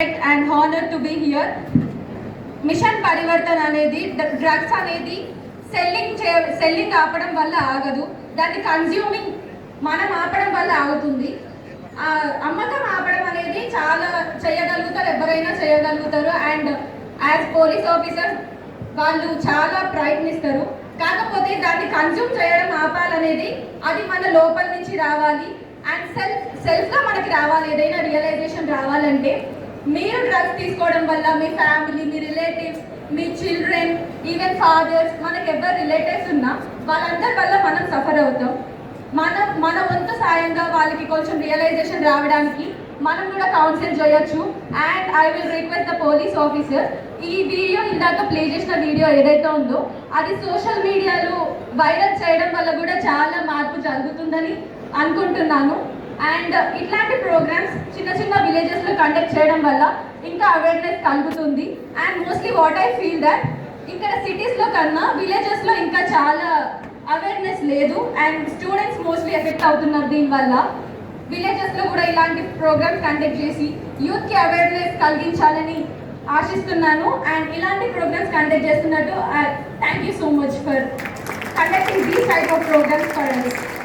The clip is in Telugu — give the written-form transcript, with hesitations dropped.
and honor to be here. Mission Parivartan అనేది డ్రగ్స్ అనేది సెల్లింగ్ ఆపడం వల్ల ఆగదు, దాన్ని కన్జ్యూమింగ్ మనం ఆపడం వల్ల ఆగుతుంది. అమ్మకం ఆపడం అనేది చాలా చేయగలుగుతారు, ఎవరైనా చేయగలుగుతారు. అండ్ యాజ్ పోలీస్ ఆఫీసర్ వాళ్ళు చాలా ప్రయత్నిస్తారు. కాకపోతే దాన్ని కన్జ్యూమ్ చేయడం ఆపాలనేది అది మన లోపల నుంచి రావాలి. అండ్ సెల్ఫ్గా మనకి రావాలి. ఏదైనా రియలైజేషన్ రావాలంటే మీరు డ్రగ్స్ తీసుకోవడం వల్ల మీ ఫ్యామిలీ, మీ రిలేటివ్స్, మీ చిల్డ్రన్, ఈవెన్ ఫాదర్స్, మనకి ఎవరు రిలేటివ్స్ ఉన్నా వాళ్ళందరి వల్ల మనం సఫర్ అవుతాం. మన వంతు సాయంగా వాళ్ళకి కొంచెం రియలైజేషన్ రావడానికి మనం కూడా కౌన్సిల్ చేయొచ్చు. And I will request the police officer, ఈ వీడియో ఇందాక ప్లే చేసిన వీడియో ఏదైతే ఉందో అది సోషల్ మీడియాలో వైరల్ చేయడం వల్ల కూడా చాలా మార్పు జరుగుతుందని అనుకుంటున్నాను. అండ్ ఇట్లాంటి ప్రోగ్రామ్స్ చిన్న చిన్న విలేజెస్లో కండక్ట్ చేయడం వల్ల ఇంకా అవేర్నెస్ కలుగుతుంది. And mostly what I feel that ఇక్కడ సిటీస్లో కన్నా విలేజెస్లో ఇంకా చాలా అవేర్నెస్ లేదు. అండ్ స్టూడెంట్స్ మోస్ట్లీ ఎఫెక్ట్ అవుతున్నారు దీనివల్ల. విలేజెస్లో కూడా ఇలాంటి ప్రోగ్రామ్స్ కండక్ట్ చేసి యూత్కి అవేర్నెస్ కలిగించాలని ఆశిస్తున్నాను. అండ్ ఇలాంటి ప్రోగ్రామ్స్ కండక్ట్ చేస్తున్నట్టు thank you so much for conducting these type of programmes for us.